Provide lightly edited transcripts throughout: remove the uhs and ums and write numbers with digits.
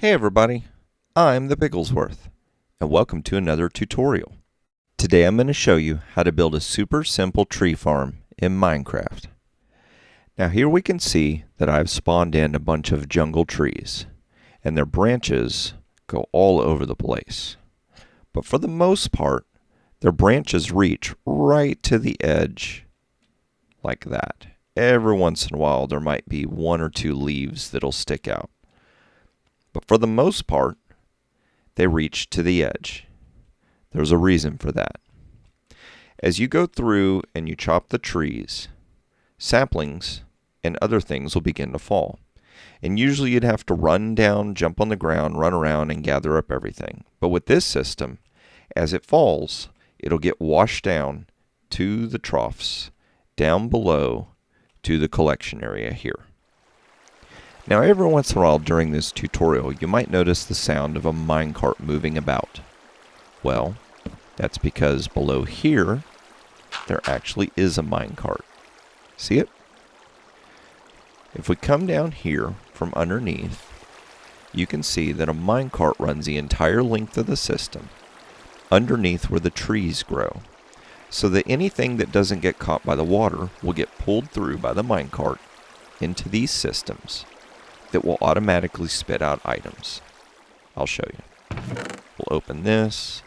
Hey everybody, I'm the Bigglesworth, and welcome to another tutorial. Today I'm going to show you how to build a super simple tree farm in Minecraft. Now here we can see that I've spawned in a bunch of jungle trees, and their branches go all over the place. But for the most part, their branches reach right to the edge, like that. Every once in a while there might be one or two leaves that'll stick out. But for the most part, they reach to the edge. There's a reason for that. As you go through and you chop the trees, saplings and other things will begin to fall. And usually you'd have to run down, jump on the ground, run around, and gather up everything. But with this system, as it falls, it'll get washed down to the troughs, down below to the collection area here. Now every once in a while during this tutorial you might notice the sound of a minecart moving about. Well, that's because below here there actually is a minecart. See it? If we come down here from underneath, you can see that a minecart runs the entire length of the system underneath where the trees grow, so that anything that doesn't get caught by the water will get pulled through by the minecart into these systems that will automatically spit out items. I'll show you. We'll open this,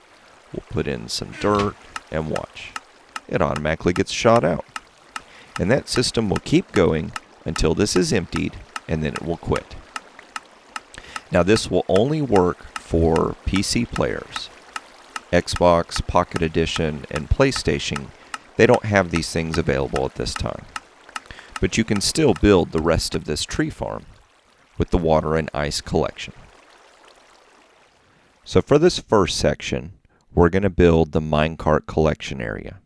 we'll put in some dirt, and watch. It automatically gets shot out. And that system will keep going until this is emptied, and then it will quit. Now this will only work for PC players. Xbox, Pocket Edition, and PlayStation, they don't have these things available at this time. But you can still build the rest of this tree farm with the water and ice collection. So for this first section, we're going to build the minecart collection area.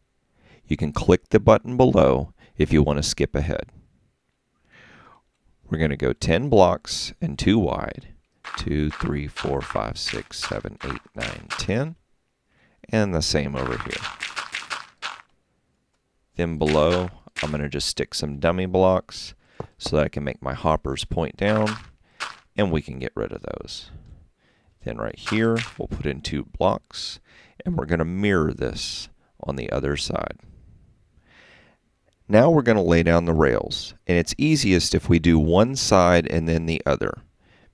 You can click the button below if you want to skip ahead. We're going to go 10 blocks and 2 wide. 2, 3, 4, 5, 6, 7, 8, 9, 10. And the same over here. Then below, I'm going to just stick some dummy blocks so that I can make my hoppers point down, and we can get rid of those. Then right here, we'll put in 2 blocks, and we're going to mirror this on the other side. Now we're going to lay down the rails, and it's easiest if we do one side and then the other,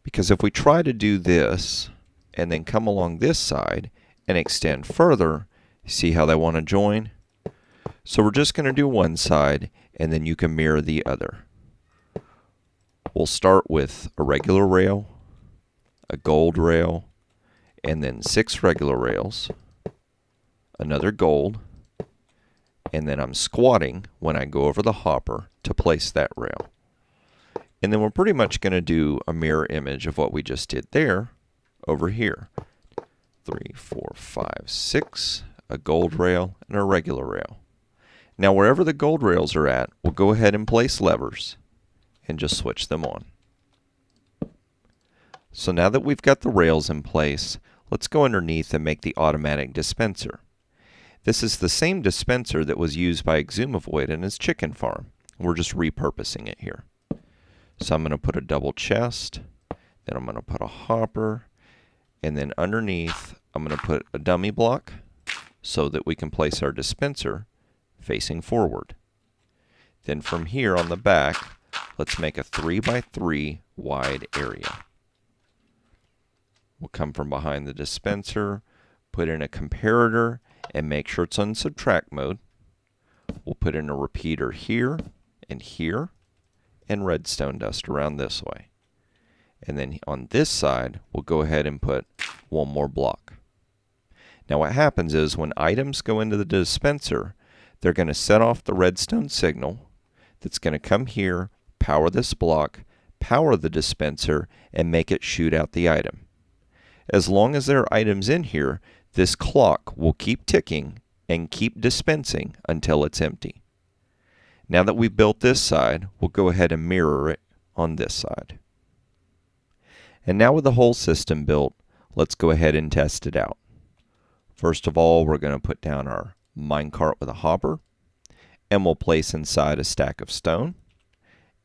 because if we try to do this and then come along this side and extend further, see how they want to join? So we're just going to do one side, and then you can mirror the other. We'll start with a regular rail, a gold rail, and then 6 regular rails, another gold, and then I'm squatting when I go over the hopper to place that rail. And then we're pretty much going to do a mirror image of what we just did there over here. 3, 4, 5, 6, a gold rail, and a regular rail. Now wherever the gold rails are at, we'll go ahead and place levers and just switch them on. So now that we've got the rails in place, let's go underneath and make the automatic dispenser. This is the same dispenser that was used by Exumavoid in his chicken farm. We're just repurposing it here. So I'm going to put a double chest, then I'm going to put a hopper, and then underneath I'm going to put a dummy block so that we can place our dispenser facing forward. Then from here on the back, let's make a 3x3 wide area. We'll come from behind the dispenser, put in a comparator, and make sure it's on subtract mode. We'll put in a repeater here, and redstone dust around this way. And then on this side, we'll go ahead and put one more block. Now what happens is when items go into the dispenser, they're going to set off the redstone signal that's going to come here, power this block, power the dispenser, and make it shoot out the item. As long as there are items in here, this clock will keep ticking and keep dispensing until it's empty. Now that we've built this side, we'll go ahead and mirror it on this side. And now with the whole system built, let's go ahead and test it out. First of all, we're going to put down our minecart with a hopper, and we'll place inside a stack of stone,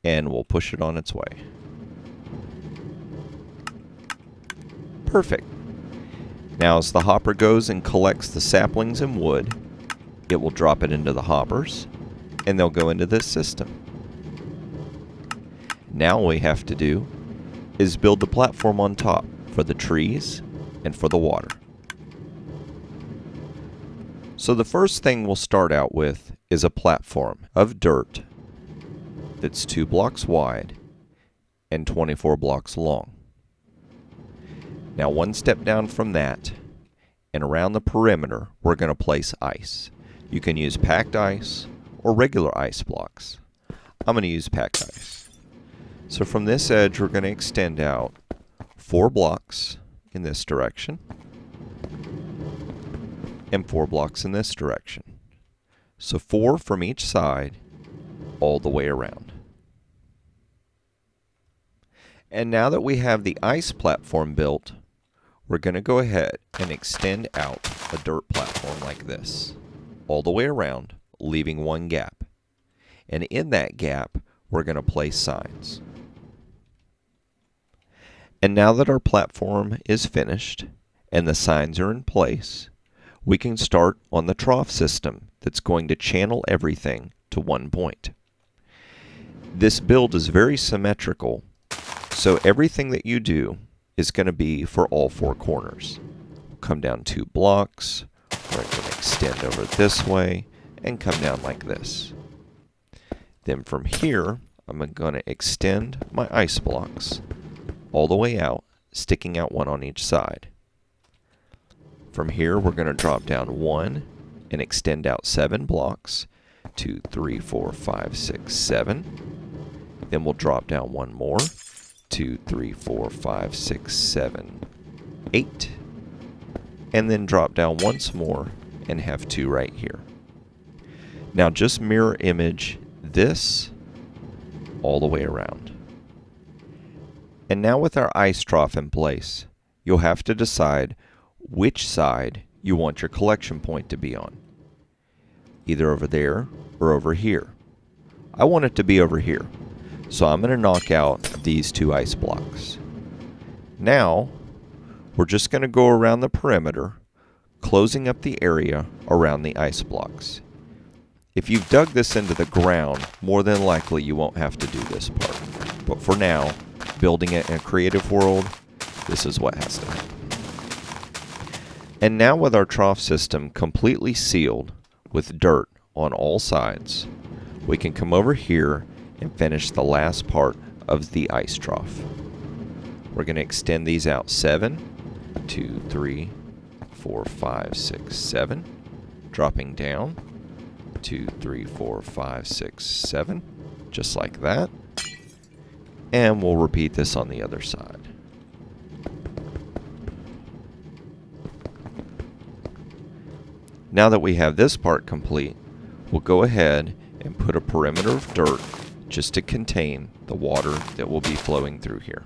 and we'll push it on its way. Perfect. Now as the hopper goes and collects the saplings and wood, it will drop it into the hoppers, and they'll go into this system. Now all we have to do is build the platform on top for the trees and for the water. So the first thing we'll start out with is a platform of dirt that's 2 blocks wide and 24 blocks long. Now one step down from that, and around the perimeter, we're going to place ice. You can use packed ice or regular ice blocks. I'm going to use packed ice. So from this edge, we're going to extend out 4 blocks in this direction and 4 blocks in this direction. So 4 from each side all the way around. And now that we have the ice platform built, we're going to go ahead and extend out a dirt platform like this all the way around, leaving 1 gap. And in that gap, we're going to place signs. And now that our platform is finished and the signs are in place, we can start on the trough system that's going to channel everything to 1 point. This build is very symmetrical, so everything that you do is going to be for all 4 corners. We'll come down 2 blocks, we're going to extend over this way, and come down like this. Then from here, I'm going to extend my ice blocks all the way out, sticking out 1 on each side. From here, we're going to drop down 1 and extend out 7 blocks, 2, 3, 4, 5, 6, 7. Then we'll drop down 1 more, 2, 3, 4, 5, 6, 7, 8. And then drop down once more and have 2 right here. Now just mirror image this all the way around. And now with our ice trough in place, you'll have to decide which side you want your collection point to be on. Either over there or over here. I want it to be over here, so I'm going to knock out these 2 ice blocks. Now, we're just going to go around the perimeter, closing up the area around the ice blocks. If you've dug this into the ground, more than likely you won't have to do this part. But for now, building it in a creative world, this is what has to happen. And now with our trough system completely sealed with dirt on all sides, we can come over here and finish the last part of the ice trough. We're going to extend these out 7, 2, 3, 4, 5, 6, 7, dropping down 2, 3, 4, 5, 6, 7, just like that. And we'll repeat this on the other side. Now that we have this part complete, we'll go ahead and put a perimeter of dirt just to contain the water that will be flowing through here.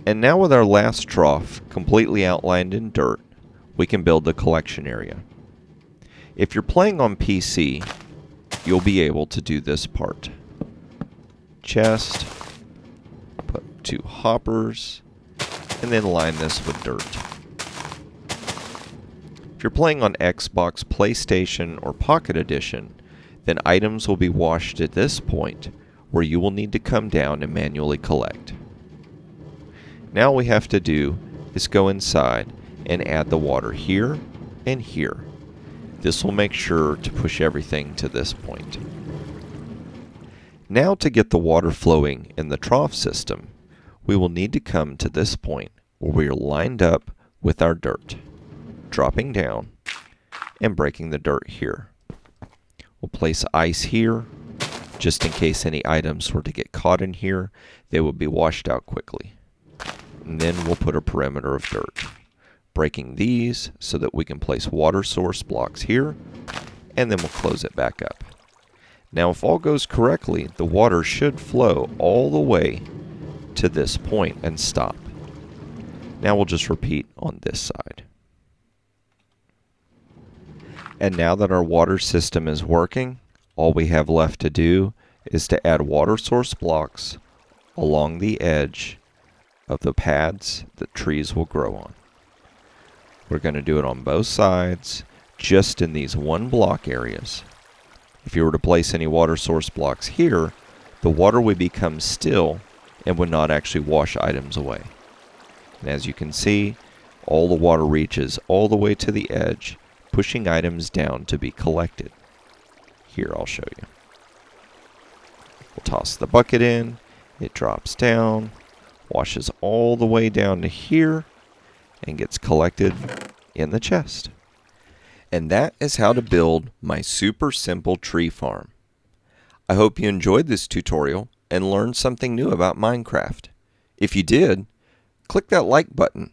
And now with our last trough completely outlined in dirt, we can build the collection area. If you're playing on PC, you'll be able to do this part. Chest, put 2 hoppers, and then line this with dirt. If you're playing on Xbox, PlayStation, or Pocket Edition, then items will be washed at this point, where you will need to come down and manually collect. Now all we have to do is go inside and add the water here and here. This will make sure to push everything to this point. Now to get the water flowing in the trough system, we will need to come to this point where we are lined up with our dirt, dropping down and breaking the dirt here. We'll place ice here, just in case any items were to get caught in here, they would be washed out quickly. And then we'll put a perimeter of dirt, breaking these so that we can place water source blocks here, and then we'll close it back up. Now if all goes correctly, the water should flow all the way to this point and stop. Now we'll just repeat on this side. And now that our water system is working, all we have left to do is to add water source blocks along the edge of the pads that trees will grow on. We're going to do it on both sides, just in these one block areas. If you were to place any water source blocks here, the water would become still and would not actually wash items away. And as you can see, all the water reaches all the way to the edge, pushing items down to be collected. Here, I'll show you. We'll toss the bucket in, it drops down, washes all the way down to here, and gets collected in the chest. And that is how to build my super simple tree farm. I hope you enjoyed this tutorial and learned something new about Minecraft. If you did, click that like button.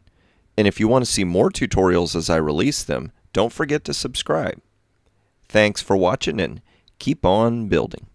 And if you want to see more tutorials as I release them, don't forget to subscribe. Thanks for watching and keep on building.